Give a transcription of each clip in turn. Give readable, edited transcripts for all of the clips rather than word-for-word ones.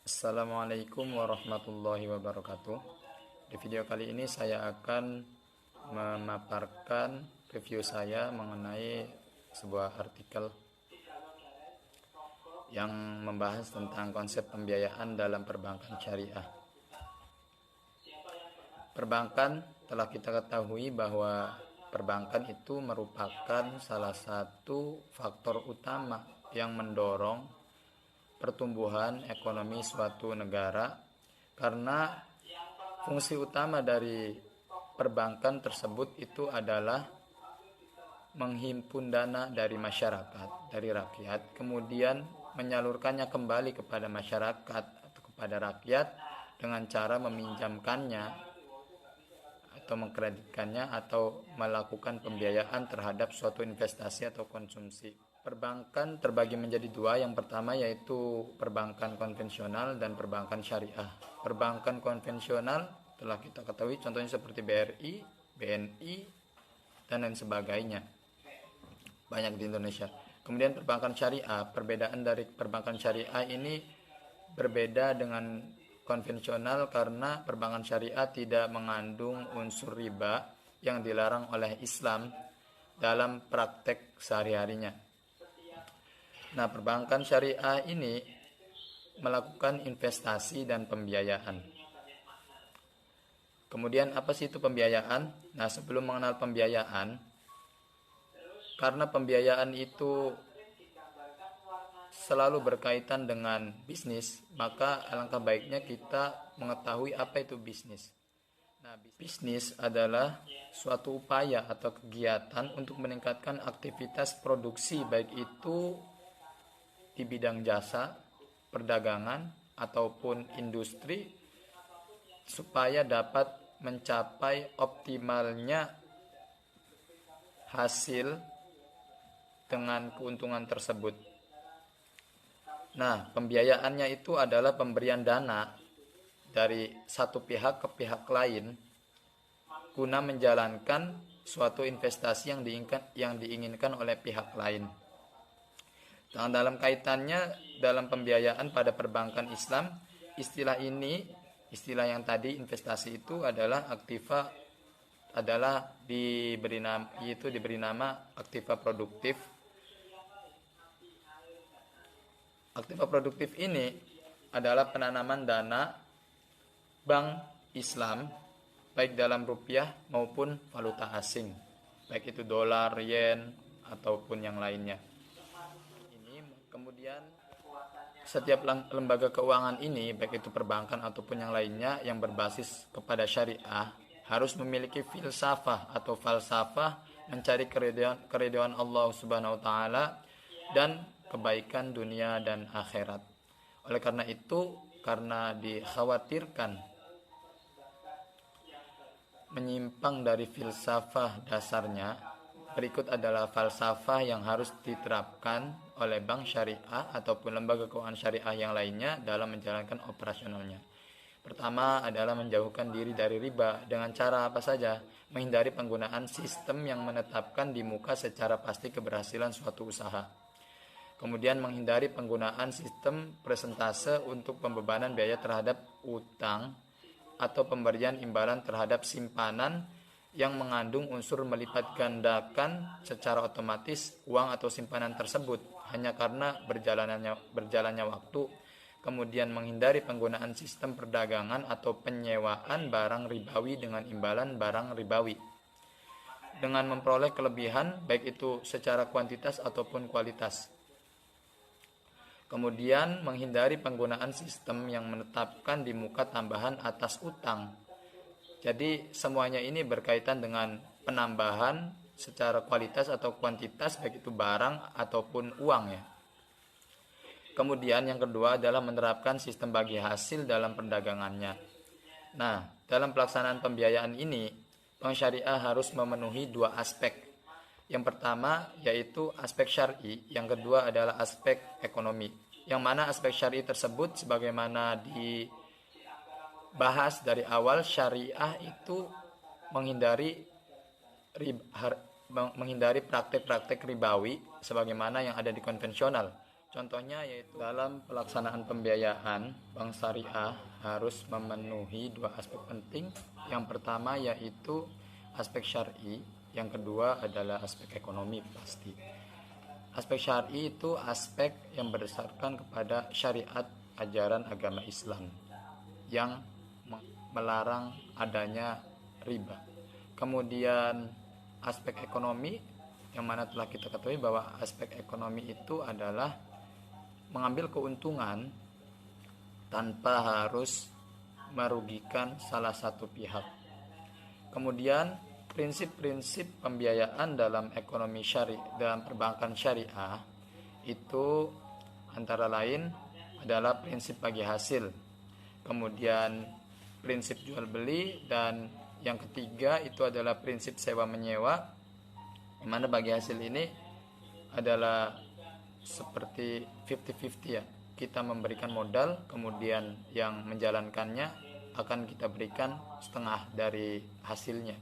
Assalamualaikum warahmatullahi wabarakatuh. Di video kali ini saya akan memaparkan review saya mengenai sebuah artikel yang membahas tentang konsep pembiayaan dalam perbankan syariah. Perbankan telah kita ketahui bahwa perbankan itu merupakan salah satu faktor utama yang mendorong pertumbuhan ekonomi suatu negara, karena fungsi utama dari perbankan tersebut itu adalah menghimpun dana dari masyarakat, dari rakyat, kemudian menyalurkannya kembali kepada masyarakat atau kepada rakyat dengan cara meminjamkannya atau mengkreditkannya atau melakukan pembiayaan terhadap suatu investasi atau konsumsi. Perbankan terbagi menjadi dua. Yang pertama yaitu perbankan konvensional dan perbankan syariah. Perbankan konvensional telah kita ketahui contohnya seperti BRI, BNI, dan lain sebagainya. Banyak di Indonesia. Kemudian perbankan syariah, perbedaan dari perbankan syariah ini berbeda dengan konvensional karena perbankan syariah tidak mengandung unsur riba yang dilarang oleh Islam dalam praktek sehari-harinya. Nah, perbankan syariah ini melakukan investasi dan pembiayaan. Kemudian apa sih itu pembiayaan? Nah, sebelum mengenal pembiayaan, karena pembiayaan itu selalu berkaitan dengan bisnis, maka alangkah baiknya kita mengetahui apa itu bisnis. Nah, bisnis adalah suatu upaya atau kegiatan untuk meningkatkan aktivitas produksi, baik itu di bidang jasa, perdagangan, ataupun industri, supaya dapat mencapai optimalnya hasil dengan keuntungan tersebut. Nah, pembiayaannya itu adalah pemberian dana dari satu pihak ke pihak lain guna menjalankan suatu investasi yang diinginkan oleh pihak lain. Nah, dalam kaitannya dalam pembiayaan pada perbankan Islam, istilah yang tadi investasi itu adalah diberi nama aktiva produktif. Aktiva produktif ini adalah penanaman dana bank Islam baik dalam rupiah maupun valuta asing, baik itu dolar, yen, ataupun yang lainnya. Kemudian setiap lembaga keuangan ini, baik itu perbankan ataupun yang lainnya yang berbasis kepada syariah, harus memiliki filsafah atau falsafah mencari keridhaan Allah Subhanahu wa taala dan kebaikan dunia dan akhirat. Oleh karena itu, karena dikhawatirkan menyimpang dari filsafah dasarnya, berikut adalah falsafah yang harus diterapkan oleh bank syariah ataupun lembaga keuangan syariah yang lainnya dalam menjalankan operasionalnya. Pertama adalah menjauhkan diri dari riba dengan cara apa saja? Menghindari penggunaan sistem yang menetapkan di muka secara pasti keberhasilan suatu usaha. Kemudian menghindari penggunaan sistem persentase untuk pembebanan biaya terhadap utang atau pemberian imbalan terhadap simpanan yang mengandung unsur melipat gandakan secara otomatis uang atau simpanan tersebut hanya karena berjalannya waktu. Kemudian menghindari penggunaan sistem perdagangan atau penyewaan barang ribawi dengan imbalan barang ribawi dengan memperoleh kelebihan baik itu secara kuantitas ataupun kualitas. Kemudian menghindari penggunaan sistem yang menetapkan di muka tambahan atas utang. Jadi semuanya ini berkaitan dengan penambahan secara kualitas atau kuantitas baik itu barang ataupun uang ya. Kemudian yang kedua adalah menerapkan sistem bagi hasil dalam perdagangannya. Nah, dalam pelaksanaan pembiayaan ini, bank syariah harus memenuhi dua aspek. Yang pertama yaitu aspek syar'i, yang kedua adalah aspek ekonomi. Yang mana aspek syar'i tersebut sebagaimana dibahas dari awal, syariah itu menghindari praktek-praktek ribawi sebagaimana yang ada di konvensional. Contohnya yaitu dalam pelaksanaan pembiayaan, bank syariah harus memenuhi dua aspek penting. Yang pertama yaitu aspek syar'i, yang kedua adalah aspek ekonomi pasti. Aspek syar'i itu aspek yang berdasarkan kepada syariat ajaran agama Islam yang melarang adanya riba. Kemudian aspek ekonomi, yang mana telah kita ketahui bahwa aspek ekonomi itu adalah mengambil keuntungan tanpa harus merugikan salah satu pihak. Kemudian prinsip-prinsip pembiayaan dalam ekonomi syariah, dalam perbankan syariah itu antara lain adalah prinsip bagi hasil, kemudian prinsip jual beli, dan yang ketiga itu adalah prinsip sewa menyewa, di mana bagi hasil ini adalah seperti 50-50 ya. Kita memberikan modal, kemudian yang menjalankannya akan kita berikan setengah dari hasilnya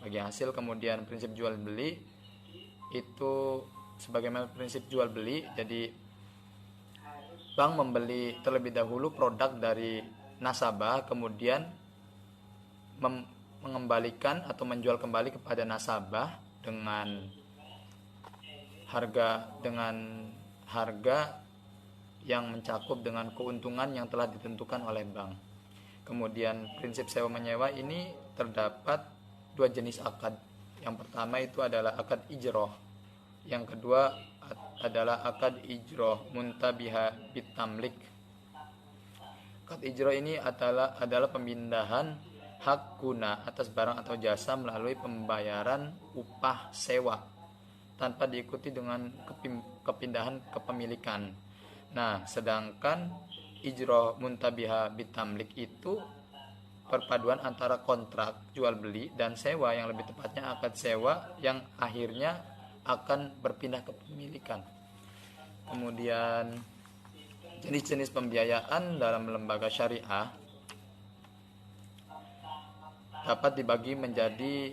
bagi hasil. Kemudian prinsip jual beli itu sebagaimana prinsip jual beli, jadi bank membeli terlebih dahulu produk dari nasabah, kemudian mengembalikan atau menjual kembali kepada nasabah dengan harga yang mencakup dengan keuntungan yang telah ditentukan oleh bank. Kemudian prinsip sewa menyewa ini terdapat dua jenis akad. Yang pertama itu adalah akad ijroh, yang kedua adalah akad ijroh muntabiha bitamlik. Akad ijroh ini adalah pemindahan hak guna atas barang atau jasa melalui pembayaran upah sewa tanpa diikuti dengan kepindahan kepemilikan. Nah, sedangkan ijroh muntabiha bitamlik itu perpaduan antara kontrak jual beli dan sewa, yang lebih tepatnya akad sewa yang akhirnya akan berpindah kepemilikan. Kemudian jenis-jenis pembiayaan dalam lembaga syariah dapat dibagi menjadi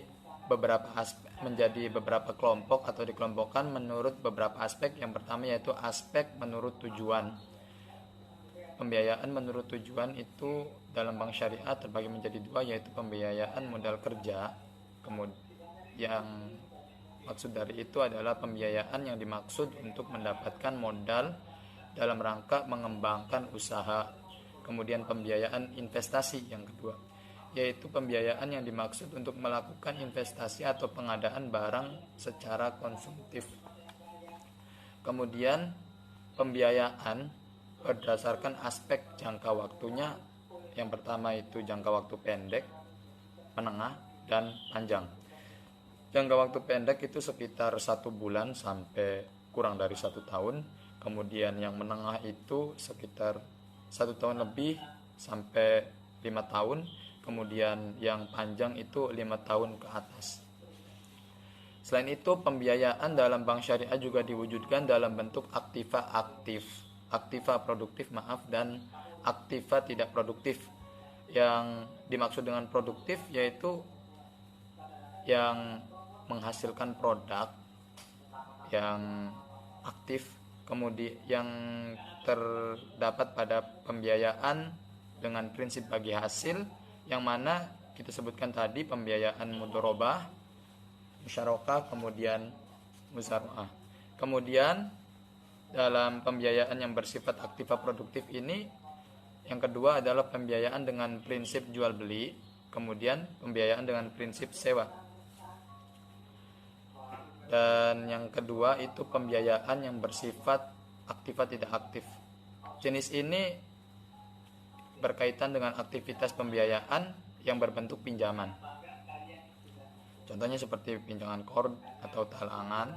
beberapa kelompok atau dikelompokkan menurut beberapa aspek. Yang pertama yaitu aspek menurut tujuan. Pembiayaan menurut tujuan itu dalam bank syariah terbagi menjadi dua, yaitu pembiayaan modal kerja. Yang maksud dari itu adalah pembiayaan yang dimaksud untuk mendapatkan modal dalam rangka mengembangkan usaha. Kemudian pembiayaan investasi yang kedua, yaitu pembiayaan yang dimaksud untuk melakukan investasi atau pengadaan barang secara konsumtif. Kemudian pembiayaan berdasarkan aspek jangka waktunya. Yang pertama itu jangka waktu pendek, menengah, dan panjang. Jangka waktu pendek itu sekitar 1 bulan sampai kurang dari 1 tahun. Kemudian yang menengah itu sekitar 1 tahun lebih sampai 5 tahun. Kemudian yang panjang itu 5 tahun ke atas. Selain itu, pembiayaan dalam bank syariah juga diwujudkan dalam bentuk aktiva produktif dan aktiva tidak produktif. Yang dimaksud dengan produktif yaitu yang menghasilkan produk yang aktif, kemudian yang terdapat pada pembiayaan dengan prinsip bagi hasil, yang mana kita sebutkan tadi pembiayaan mudharabah, musyarakah, kemudian muzara'ah. Kemudian dalam pembiayaan yang bersifat aktiva produktif ini, yang kedua adalah pembiayaan dengan prinsip jual beli, kemudian pembiayaan dengan prinsip sewa. Dan yang kedua itu pembiayaan yang bersifat aktiva tidak aktif. Jenis ini berkaitan dengan aktivitas pembiayaan yang berbentuk pinjaman. Contohnya seperti pinjaman qard atau talangan,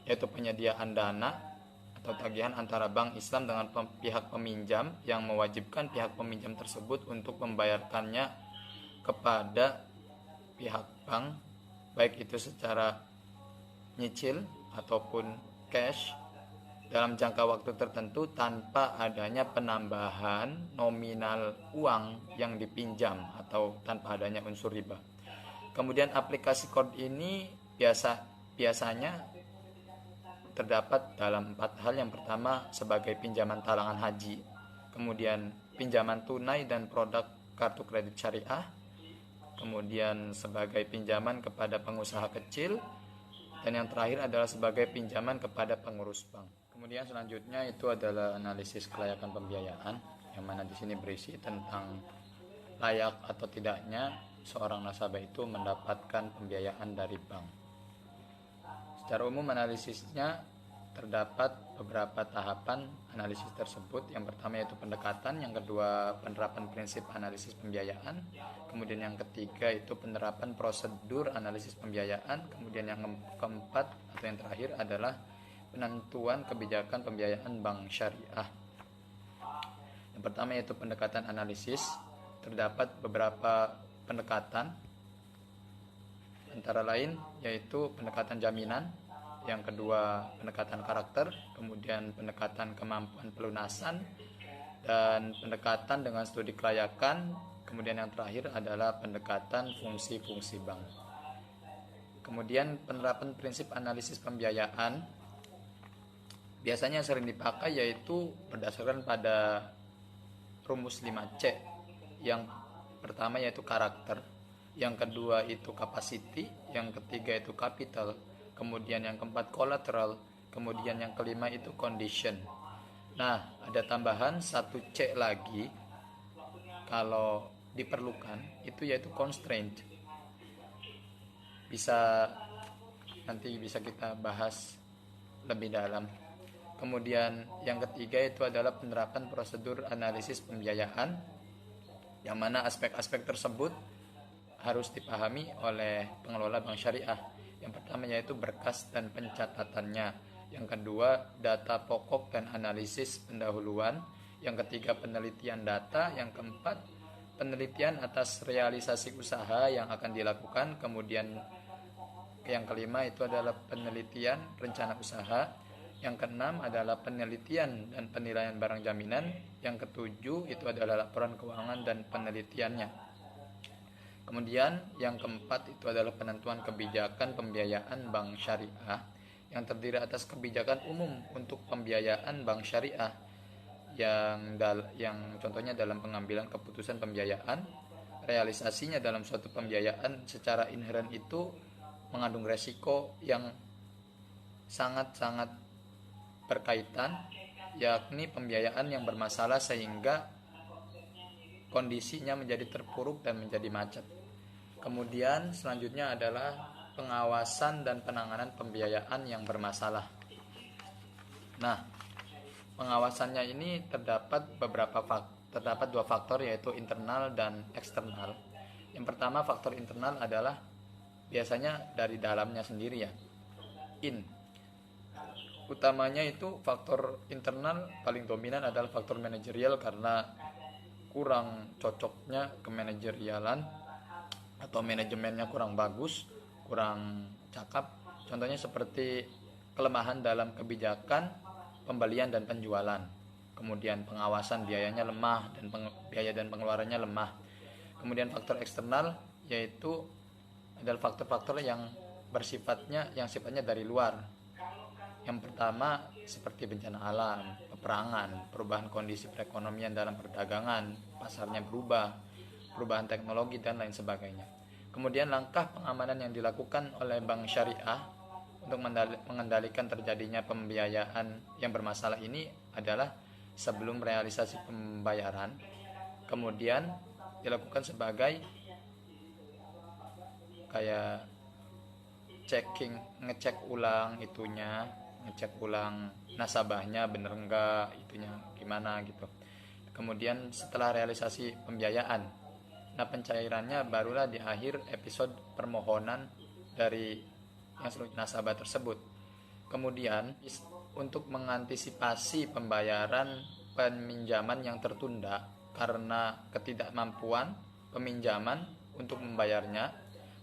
yaitu penyediaan dana atau tagihan antara bank Islam dengan pihak peminjam yang mewajibkan pihak peminjam tersebut untuk membayarkannya kepada pihak bank, baik itu secara nyicil ataupun cash dalam jangka waktu tertentu tanpa adanya penambahan nominal uang yang dipinjam atau tanpa adanya unsur riba. Kemudian aplikasi qard ini biasanya terdapat dalam 4 hal. Yang pertama sebagai pinjaman talangan haji, kemudian pinjaman tunai dan produk kartu kredit syariah, kemudian sebagai pinjaman kepada pengusaha kecil, dan yang terakhir adalah sebagai pinjaman kepada pengurus bank. Kemudian selanjutnya itu adalah analisis kelayakan pembiayaan, yang mana di sini berisi tentang layak atau tidaknya seorang nasabah itu mendapatkan pembiayaan dari bank. Secara umum analisisnya terdapat beberapa tahapan analisis tersebut. Yang pertama yaitu pendekatan, yang kedua penerapan prinsip analisis pembiayaan, kemudian yang ketiga itu penerapan prosedur analisis pembiayaan, kemudian yang keempat atau yang terakhir adalah penentuan kebijakan pembiayaan bank syariah. Yang pertama yaitu pendekatan analisis. Terdapat beberapa pendekatan, antara lain yaitu pendekatan jaminan, yang kedua pendekatan karakter, kemudian pendekatan kemampuan pelunasan, dan pendekatan dengan studi kelayakan, kemudian yang terakhir adalah pendekatan fungsi-fungsi bank. Kemudian penerapan prinsip analisis pembiayaan biasanya sering dipakai yaitu berdasarkan pada rumus 5C. Yang pertama yaitu karakter, yang kedua itu capacity, yang ketiga itu capital, kemudian yang keempat collateral, kemudian yang kelima itu condition. Nah, ada tambahan 1C lagi kalau diperlukan, itu yaitu constraint. Nanti bisa kita bahas lebih dalam. Kemudian yang ketiga itu adalah penerapan prosedur analisis pembiayaan, yang mana aspek-aspek tersebut harus dipahami oleh pengelola bank syariah. Yang pertama yaitu berkas dan pencatatannya, yang kedua data pokok dan analisis pendahuluan, yang ketiga penelitian data, yang keempat penelitian atas realisasi usaha yang akan dilakukan, kemudian yang kelima itu adalah penelitian rencana usaha, yang keenam adalah penelitian dan penilaian barang jaminan, yang ketujuh itu adalah laporan keuangan dan penelitiannya. Kemudian yang keempat itu adalah penentuan kebijakan pembiayaan bank syariah, yang terdiri atas kebijakan umum untuk pembiayaan bank syariah, yang contohnya dalam pengambilan keputusan pembiayaan. Realisasinya dalam suatu pembiayaan secara inheren itu mengandung resiko yang sangat-sangat berkaitan, yakni pembiayaan yang bermasalah sehingga kondisinya menjadi terpuruk dan menjadi macet. Kemudian selanjutnya adalah pengawasan dan penanganan pembiayaan yang bermasalah. Nah, pengawasannya ini terdapat dua faktor yaitu internal dan eksternal. Yang pertama faktor internal adalah biasanya dari dalamnya sendiri ya. Utamanya itu faktor internal paling dominan adalah faktor manajerial karena kurang cocoknya kemanajerialan atau manajemennya kurang bagus, kurang cakap. Contohnya seperti kelemahan dalam kebijakan pembelian dan penjualan. Kemudian pengawasan biayanya lemah dan biaya dan pengeluarannya lemah. Kemudian faktor eksternal yaitu adalah faktor-faktor yang sifatnya dari luar. Yang pertama seperti bencana alam, peperangan, perubahan kondisi perekonomian dalam perdagangan, pasarnya berubah, perubahan teknologi dan lain sebagainya. Kemudian langkah pengamanan yang dilakukan oleh bank syariah untuk mengendalikan terjadinya pembiayaan yang bermasalah ini adalah sebelum realisasi pembayaran, kemudian dilakukan sebagai kayak ngecek ulang nasabahnya bener enggak, itunya gimana gitu. Kemudian setelah realisasi pembiayaan, nah pencairannya barulah di akhir episode permohonan dari yang seluruh nasabah tersebut. Kemudian untuk mengantisipasi pembayaran peminjaman yang tertunda karena ketidakmampuan peminjaman untuk membayarnya,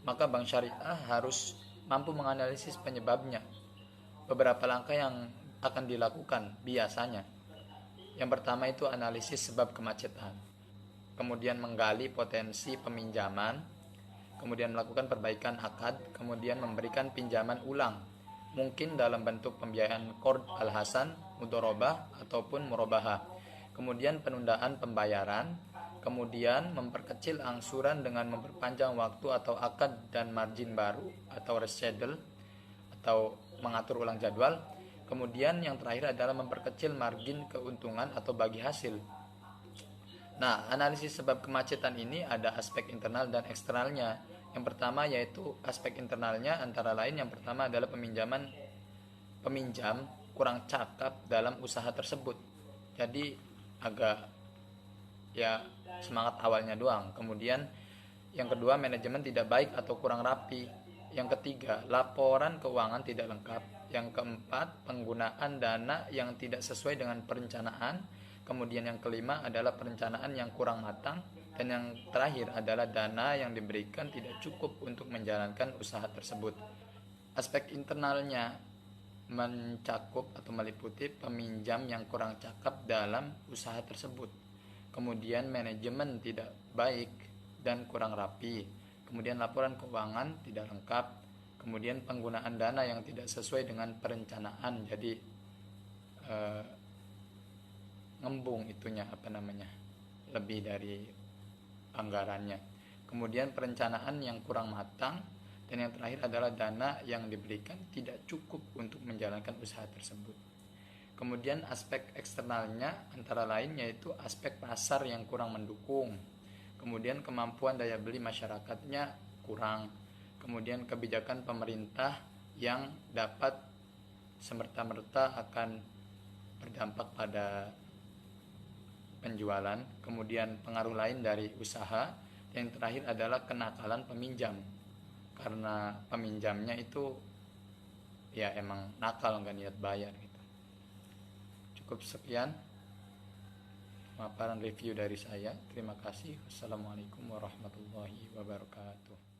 maka bank syariah harus mampu menganalisis penyebabnya. Beberapa langkah yang akan dilakukan biasanya. Yang pertama itu analisis sebab kemacetan. Kemudian menggali potensi peminjaman, kemudian melakukan perbaikan akad, kemudian memberikan pinjaman ulang. mungkin dalam bentuk pembiayaan qard al-hasan, mudharabah ataupun murabahah. Kemudian penundaan pembayaran, kemudian memperkecil angsuran dengan memperpanjang waktu atau akad dan margin baru atau reschedule atau mengatur ulang jadwal. Kemudian yang terakhir adalah memperkecil margin keuntungan atau bagi hasil. Nah, analisis sebab kemacetan ini ada aspek internal dan eksternalnya. Yang pertama yaitu aspek internalnya, antara lain yang pertama adalah peminjam kurang cakap dalam usaha tersebut. Jadi agak ya semangat awalnya doang. Kemudian yang kedua, manajemen tidak baik atau kurang rapi. Yang ketiga, laporan keuangan tidak lengkap. Yang keempat, penggunaan dana yang tidak sesuai dengan perencanaan. Kemudian yang kelima adalah perencanaan yang kurang matang. Dan yang terakhir adalah dana yang diberikan tidak cukup untuk menjalankan usaha tersebut. Aspek internalnya mencakup atau meliputi peminjam yang kurang cakap dalam usaha tersebut. Kemudian manajemen tidak baik dan kurang rapi. Kemudian laporan keuangan tidak lengkap. Kemudian penggunaan dana yang tidak sesuai dengan perencanaan. Jadi ngembung itunya lebih dari anggarannya. Kemudian perencanaan yang kurang matang, dan yang terakhir adalah dana yang diberikan tidak cukup untuk menjalankan usaha tersebut. Kemudian aspek eksternalnya antara lain yaitu aspek pasar yang kurang mendukung. Kemudian kemampuan daya beli masyarakatnya kurang. Kemudian kebijakan pemerintah yang dapat semerta-merta akan berdampak pada penjualan. Kemudian pengaruh lain dari usaha. Yang terakhir adalah kenakalan peminjam, karena peminjamnya itu ya emang nakal, nggak niat bayar gitu. Cukup sekian paparan review dari saya. Terima kasih. Wassalamualaikum warahmatullahi wabarakatuh.